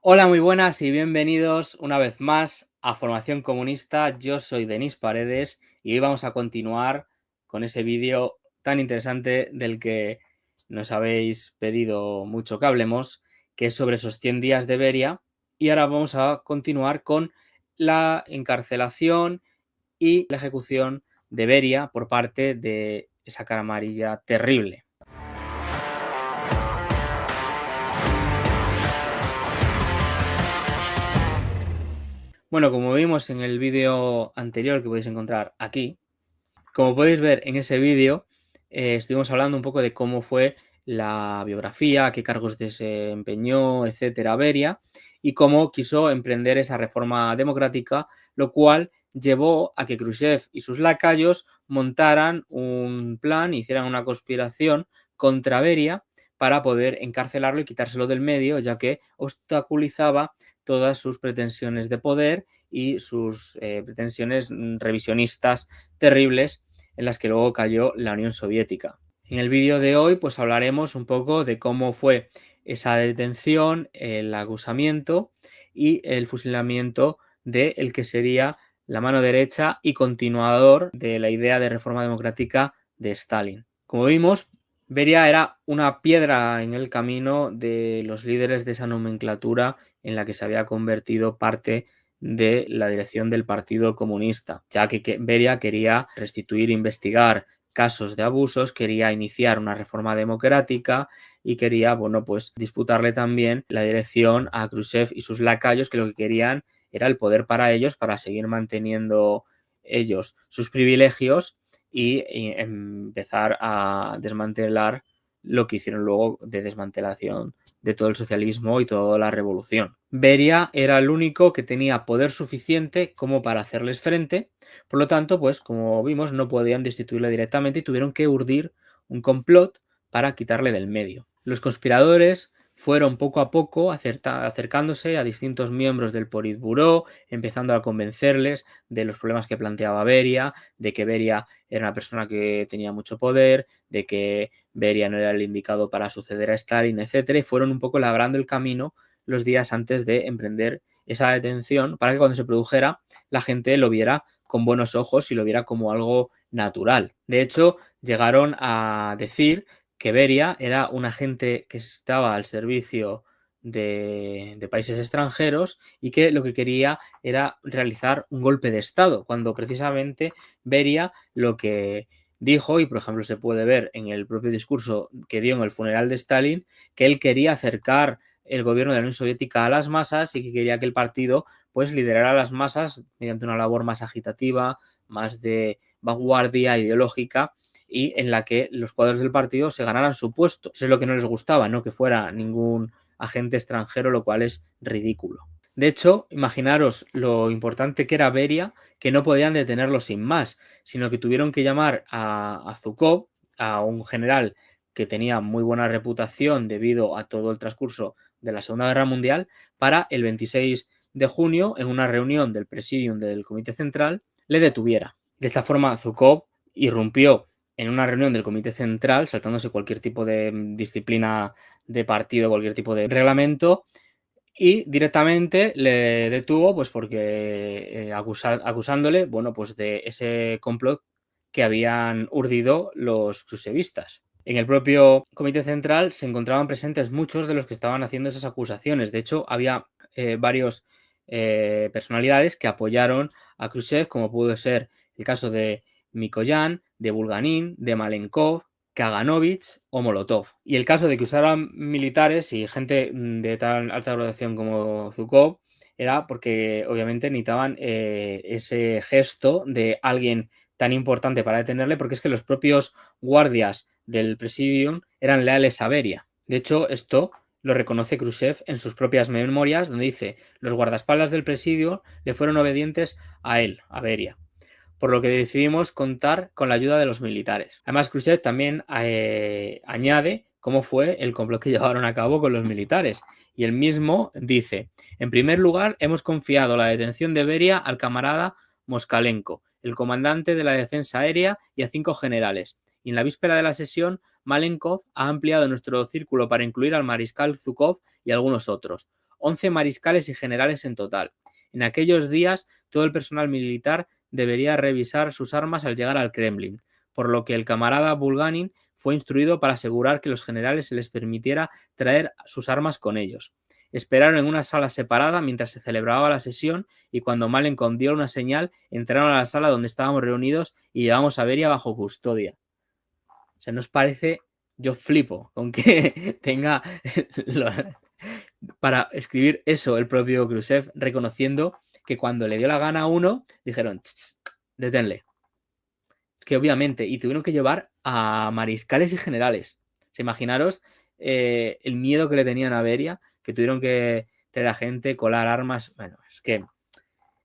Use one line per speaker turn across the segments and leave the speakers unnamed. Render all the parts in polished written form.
Hola, muy buenas y bienvenidos una vez más a Formación Comunista. Yo soy Denis Paredes y hoy vamos a continuar con ese vídeo tan interesante del que nos habéis pedido mucho que hablemos, que es sobre esos 100 días de Beria. Y ahora vamos a continuar con la encarcelación y la ejecución de Beria por parte de esa cara amarilla terrible. Bueno, como vimos en el vídeo anterior que podéis encontrar aquí, como podéis ver en ese vídeo, estuvimos hablando un poco de cómo fue la biografía, qué cargos desempeñó, etcétera, Beria, y cómo quiso emprender esa reforma democrática, lo cual llevó a que Khrushchev y sus lacayos montaran un plan, hicieran una conspiración contra Beria para poder encarcelarlo y quitárselo del medio, ya que obstaculizaba todas sus pretensiones de poder y sus pretensiones revisionistas terribles en las que luego cayó la Unión Soviética. En el vídeo de hoy pues hablaremos un poco de cómo fue esa detención, el acusamiento y el fusilamiento de el que sería la mano derecha y continuador de la idea de reforma democrática de Stalin. Como vimos, Beria era una piedra en el camino de los líderes de esa nomenclatura en la que se había convertido parte de la dirección del Partido Comunista, ya que Beria quería restituir e investigar casos de abusos, quería iniciar una reforma democrática y quería, bueno, pues disputarle también la dirección a Khrushchev y sus lacayos, que lo que querían era el poder para ellos, para seguir manteniendo ellos sus privilegios y empezar a desmantelar lo que hicieron luego de desmantelación de todo el socialismo y toda la revolución. Beria era el único que tenía poder suficiente como para hacerles frente, por lo tanto, pues como vimos, no podían destituirle directamente y tuvieron que urdir un complot para quitarle del medio. Los conspiradores fueron poco a poco acercándose a distintos miembros del Politburó, empezando a convencerles de los problemas que planteaba Beria, de que Beria era una persona que tenía mucho poder, de que Beria no era el indicado para suceder a Stalin, etcétera, y fueron un poco labrando el camino los días antes de emprender esa detención para que cuando se produjera la gente lo viera con buenos ojos y lo viera como algo natural. De hecho, llegaron a decir que Beria era un agente que estaba al servicio de países extranjeros y que lo que quería era realizar un golpe de Estado, cuando precisamente Beria lo que dijo, y por ejemplo se puede ver en el propio discurso que dio en el funeral de Stalin, que él quería acercar el gobierno de la Unión Soviética a las masas y que quería que el partido pues liderara a las masas mediante una labor más agitativa, más de vanguardia ideológica y en la que los cuadros del partido se ganaran su puesto. Eso es lo que no les gustaba, no que fuera ningún agente extranjero, lo cual es ridículo. De hecho, imaginaros lo importante que era Beria, que no podían detenerlo sin más, sino que tuvieron que llamar a Zhukov, a un general que tenía muy buena reputación debido a todo el transcurso de la Segunda Guerra Mundial, para el 26 de junio, en una reunión del Presidium del Comité Central, le detuviera. De esta forma, Zhukov irrumpió en una reunión del Comité Central, saltándose cualquier tipo de disciplina de partido, cualquier tipo de reglamento, y directamente le detuvo pues porque acusándole, bueno, pues de ese complot que habían urdido los khrushchevistas. En el propio Comité Central se encontraban presentes muchos de los que estaban haciendo esas acusaciones. De hecho, había varios personalidades que apoyaron a Khrushchev, como pudo ser el caso de Mikoyan, de Bulganin, de Malenkov, Kaganovich o Molotov. Y el caso de que usaran militares y gente de tan alta graduación como Zhukov era porque obviamente necesitaban ese gesto de alguien tan importante para detenerle, porque es que los propios guardias del Presidium eran leales a Beria. De hecho, esto lo reconoce Khrushchev en sus propias memorias, donde dice: los guardaespaldas del Presidium le fueron obedientes a él, a Beria, por lo que decidimos contar con la ayuda de los militares. Además, Khrushchev también añade cómo fue el complot que llevaron a cabo con los militares. Y él mismo dice: en primer lugar, hemos confiado la detención de Beria al camarada Moskalenko, el comandante de la defensa aérea, y a 5 generales. Y en la víspera de la sesión, Malenkov ha ampliado nuestro círculo para incluir al mariscal Zhukov y algunos otros. 11 mariscales y generales en total. En aquellos días, todo el personal militar debería revisar sus armas al llegar al Kremlin, por lo que el camarada Bulganin fue instruido para asegurar que los generales se les permitiera traer sus armas con ellos. Esperaron en una sala separada mientras se celebraba la sesión y cuando Malenkov dio una señal, entraron a la sala donde estábamos reunidos y llevamos a Beria bajo custodia. O sea, ¿nos parece? Yo flipo con que tenga para escribir eso el propio Khrushchev, reconociendo que cuando le dio la gana a uno, dijeron, deténle. Es que obviamente, y tuvieron que llevar a mariscales y generales. O sea, imaginaros el miedo que le tenían a Beria, que tuvieron que traer a gente, colar armas. Bueno, es que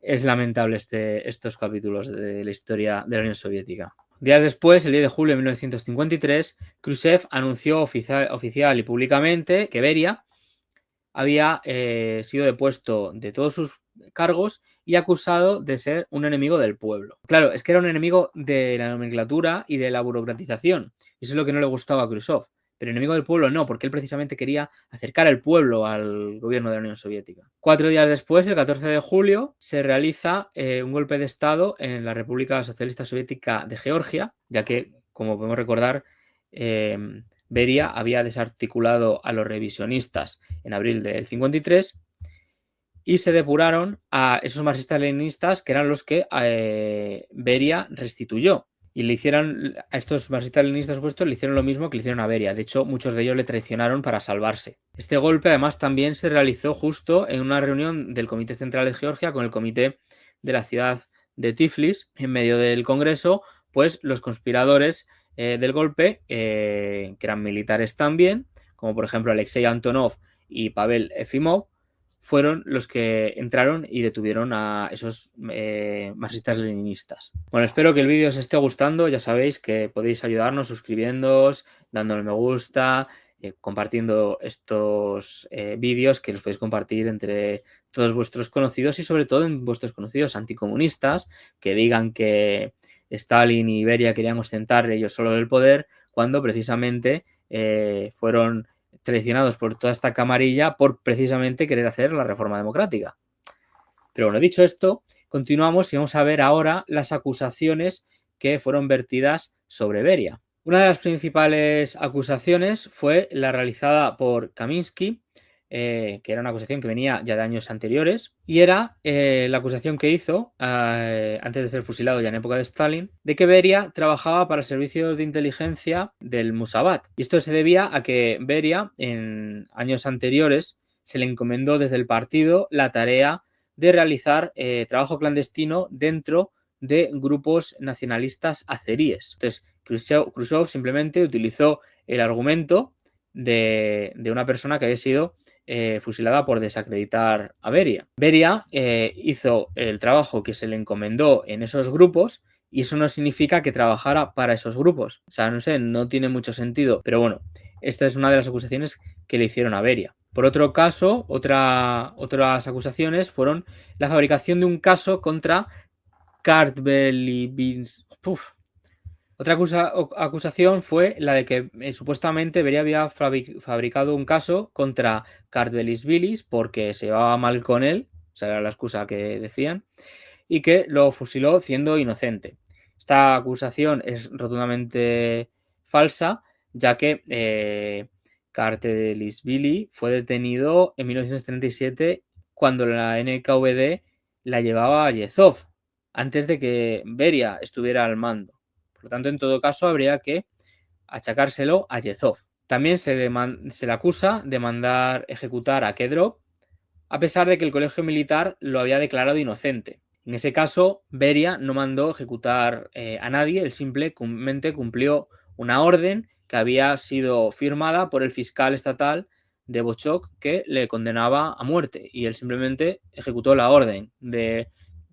es lamentable estos capítulos de la historia de la Unión Soviética. Días después, el 10 de julio de 1953, Khrushchev anunció oficial y públicamente que Beria había sido depuesto de todos sus cargos y acusado de ser un enemigo del pueblo. Claro, es que era un enemigo de la nomenclatura y de la burocratización. Y eso es lo que no le gustaba a Khrushchev. Pero enemigo del pueblo no, porque él precisamente quería acercar al pueblo al gobierno de la Unión Soviética. 4 días después, el 14 de julio, se realiza un golpe de Estado en la República Socialista Soviética de Georgia, ya que, como podemos recordar, Beria había desarticulado a los revisionistas en abril del 53 y se depuraron a esos marxistas-leninistas que eran los que Beria restituyó. Y le hicieron a estos marxistas-leninistas supuestos, le hicieron lo mismo que le hicieron a Beria. De hecho, muchos de ellos le traicionaron para salvarse. Este golpe, además, también se realizó justo en una reunión del Comité Central de Georgia con el Comité de la ciudad de Tiflis. En medio del Congreso, pues los conspiradores del golpe, que eran militares también, como por ejemplo Alexei Antonov y Pavel Efimov, fueron los que entraron y detuvieron a esos marxistas-leninistas. Bueno, espero que el vídeo os esté gustando. Ya sabéis que podéis ayudarnos suscribiéndoos, dándole me gusta, compartiendo estos vídeos que los podéis compartir entre todos vuestros conocidos y sobre todo en vuestros conocidos anticomunistas que digan que Stalin y Beria querían ostentar ellos solo el poder cuando precisamente fueron traicionados por toda esta camarilla por precisamente querer hacer la reforma democrática. Pero bueno, dicho esto, continuamos y vamos a ver ahora las acusaciones que fueron vertidas sobre Beria. Una de las principales acusaciones fue la realizada por Kaminsky, que era una acusación que venía ya de años anteriores, y era la acusación que hizo, antes de ser fusilado ya en época de Stalin, de que Beria trabajaba para servicios de inteligencia del Mossad. Y esto se debía a que Beria, en años anteriores, se le encomendó desde el partido la tarea de realizar trabajo clandestino dentro de grupos nacionalistas azeríes. Entonces, Khrushchev simplemente utilizó el argumento de una persona que había sido fusilada por desacreditar a Beria. Beria hizo el trabajo que se le encomendó en esos grupos y eso no significa que trabajara para esos grupos. O sea, no sé, no tiene mucho sentido. Pero bueno, esta es una de las acusaciones que le hicieron a Beria. Por otro caso, otras acusaciones fueron la fabricación de un caso contra Kartvelibins. Otra acusación fue la de que supuestamente Beria había fabricado un caso contra Kartvelisvilis porque se llevaba mal con él, o sea, era la excusa que decían, y que lo fusiló siendo inocente. Esta acusación es rotundamente falsa, ya que Kartvelisvili fue detenido en 1937 cuando la NKVD la llevaba a Yezhov, antes de que Beria estuviera al mando. Por lo tanto, en todo caso, habría que achacárselo a Yezhov. También se le acusa de mandar ejecutar a Kedrov, a pesar de que el colegio militar lo había declarado inocente. En ese caso, Beria no mandó ejecutar a nadie, él simplemente cumplió una orden que había sido firmada por el fiscal estatal de Bochok que le condenaba a muerte y él simplemente ejecutó la orden de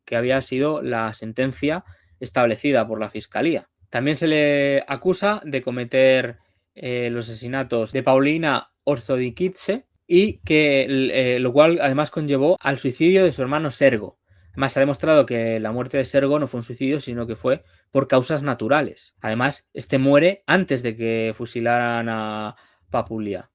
que había sido la sentencia establecida por la fiscalía. También se le acusa de cometer los asesinatos de Paulina Orzonikidze y que lo cual además conllevó al suicidio de su hermano Sergo. Además se ha demostrado que la muerte de Sergo no fue un suicidio, sino que fue por causas naturales. Además, este muere antes de que fusilaran a Papulia.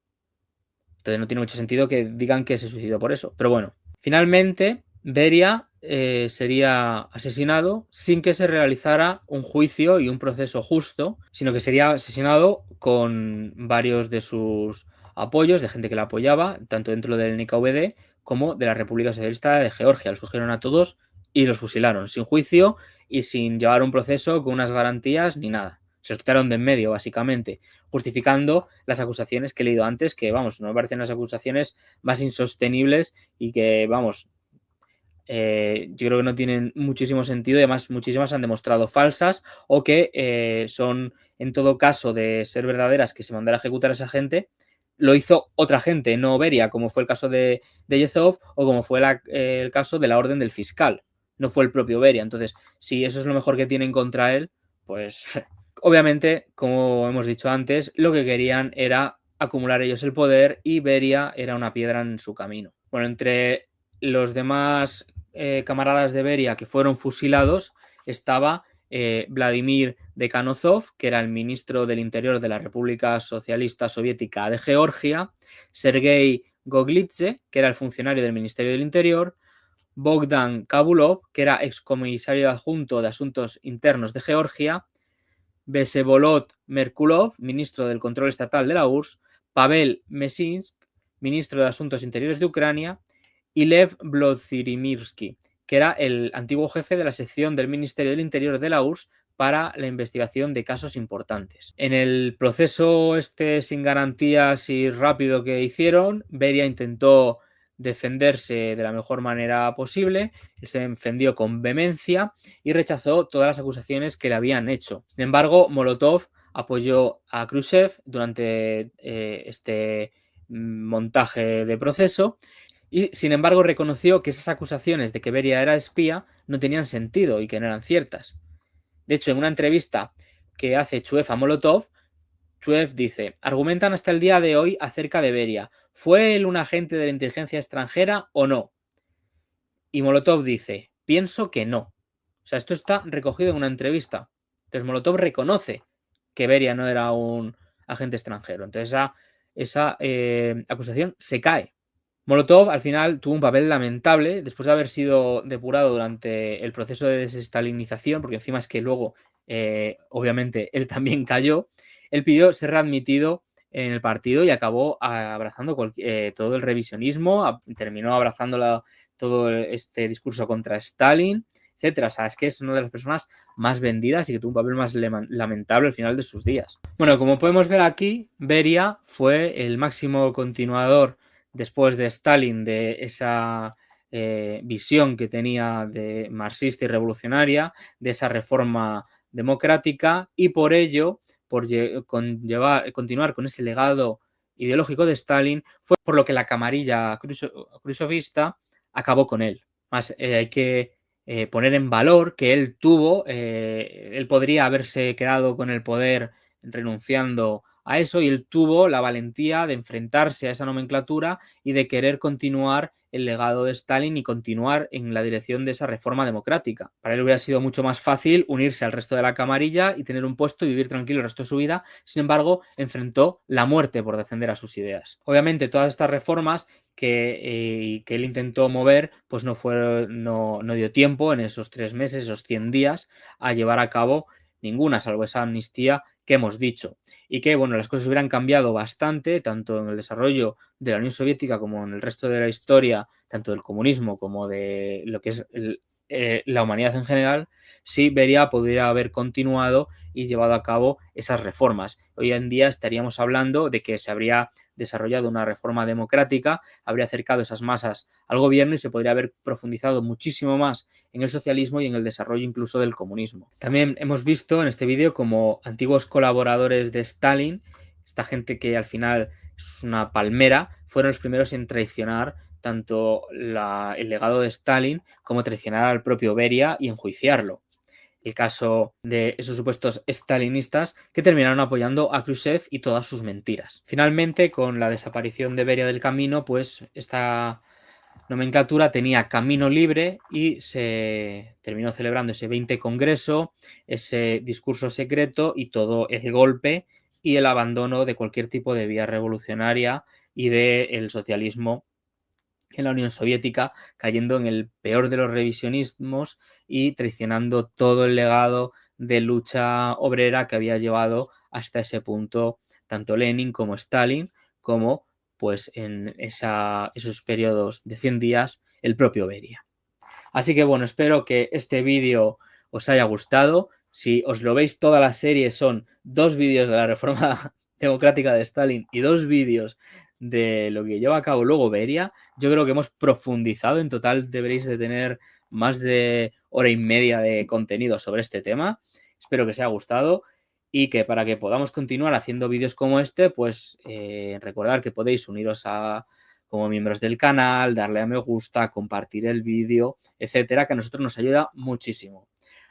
Entonces no tiene mucho sentido que digan que se suicidó por eso. Pero bueno, finalmente Beria sería asesinado sin que se realizara un juicio y un proceso justo, sino que sería asesinado con varios de sus apoyos, de gente que la apoyaba, tanto dentro del NKVD como de la República Socialista de Georgia. Los cogieron a todos y los fusilaron, sin juicio y sin llevar un proceso con unas garantías ni nada. Se los quitaron de en medio, básicamente, justificando las acusaciones que he leído antes, que, vamos, no me parecen las acusaciones más insostenibles y que, vamos, yo creo que no tienen muchísimo sentido y además muchísimas han demostrado falsas o que son, en todo caso, de ser verdaderas, que se mandara a ejecutar a esa gente, lo hizo otra gente, no Beria, como fue el caso de Yezhov o como fue el caso de la orden del fiscal. No fue el propio Beria. Entonces, si eso es lo mejor que tienen contra él, pues obviamente, como hemos dicho antes, lo que querían era acumular ellos el poder y Beria era una piedra en su camino. Bueno, entre los demás camaradas de Beria que fueron fusilados estaba Vladimir Dekhanozov, que era el ministro del Interior de la República Socialista Soviética de Georgia, Sergei Goglitze, que era el funcionario del Ministerio del Interior, Bogdan Kabulov, que era excomisario adjunto de Asuntos Internos de Georgia, Vsevolod Merkulov, ministro del Control Estatal de la URSS, Pavel Mesinsk, ministro de Asuntos Interiores de Ucrania, y Lev Volodzimirinsky, que era el antiguo jefe de la sección del Ministerio del Interior de la URSS para la investigación de casos importantes. En el proceso sin garantías y rápido que hicieron, Beria intentó defenderse de la mejor manera posible, se defendió con vehemencia y rechazó todas las acusaciones que le habían hecho. Sin embargo, Molotov apoyó a Khrushchev durante este montaje de proceso y, sin embargo, reconoció que esas acusaciones de que Beria era espía no tenían sentido y que no eran ciertas. De hecho, en una entrevista que hace Chuev a Molotov, Chuev dice: argumentan hasta el día de hoy acerca de Beria. ¿Fue él un agente de la inteligencia extranjera o no? Y Molotov dice: pienso que no. O sea, esto está recogido en una entrevista. Entonces Molotov reconoce que Beria no era un agente extranjero. Entonces esa acusación se cae. Molotov al final tuvo un papel lamentable después de haber sido depurado durante el proceso de desestalinización, porque encima es que luego, obviamente, él también cayó. Él pidió ser readmitido en el partido y acabó abrazando todo el revisionismo, terminó abrazando todo este discurso contra Stalin, etcétera. O sea, es que es una de las personas más vendidas y que tuvo un papel más lamentable al final de sus días. Bueno, como podemos ver aquí, Beria fue el máximo continuador después de Stalin de esa visión que tenía de marxista y revolucionaria, de esa reforma democrática, y por ello, por continuar con ese legado ideológico de Stalin, fue por lo que la camarilla khrushchevista acabó con él. Más hay que poner en valor que él él podría haberse quedado con el poder renunciando a eso, y él tuvo la valentía de enfrentarse a esa nomenclatura y de querer continuar el legado de Stalin y continuar en la dirección de esa reforma democrática. Para él hubiera sido mucho más fácil unirse al resto de la camarilla y tener un puesto y vivir tranquilo el resto de su vida. Sin embargo, enfrentó la muerte por defender a sus ideas. Obviamente, todas estas reformas que él intentó mover, pues no dio tiempo en esos 3 meses, esos 100 días, a llevar a cabo ninguna, salvo esa amnistía que hemos dicho. Y que, bueno, las cosas hubieran cambiado bastante, tanto en el desarrollo de la Unión Soviética como en el resto de la historia, tanto del comunismo como de lo que es la humanidad en general, si Beria pudiera haber continuado y llevado a cabo esas reformas. Hoy en día estaríamos hablando de que se habría desarrollado una reforma democrática, habría acercado esas masas al gobierno y se podría haber profundizado muchísimo más en el socialismo y en el desarrollo incluso del comunismo. También hemos visto en este vídeo como antiguos colaboradores de Stalin, esta gente que al final es una palmera, fueron los primeros en traicionar tanto el legado de Stalin como traicionar al propio Beria y enjuiciarlo. El caso de esos supuestos stalinistas que terminaron apoyando a Khrushchev y todas sus mentiras. Finalmente, con la desaparición de Beria del camino, pues esta nomenclatura tenía camino libre y se terminó celebrando ese 20 Congreso, ese discurso secreto y todo el golpe y el abandono de cualquier tipo de vía revolucionaria y del socialismo en la Unión Soviética, cayendo en el peor de los revisionismos y traicionando todo el legado de lucha obrera que había llevado hasta ese punto tanto Lenin como Stalin, como pues en esos periodos de 100 días el propio Beria. Así que bueno, espero que este vídeo os haya gustado. Si os lo veis toda la serie, son 2 vídeos de la reforma democrática de Stalin y 2 vídeos de lo que lleva a cabo luego Beria. Yo creo que hemos profundizado, en total deberéis de tener más de hora y media de contenido sobre este tema. Espero que os haya gustado y que para que podamos continuar haciendo vídeos como este, pues recordad que podéis uniros como miembros del canal, darle a me gusta, compartir el vídeo, etcétera, que a nosotros nos ayuda muchísimo.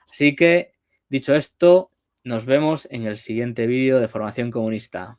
Así que, dicho esto, nos vemos en el siguiente vídeo de Formación Comunista.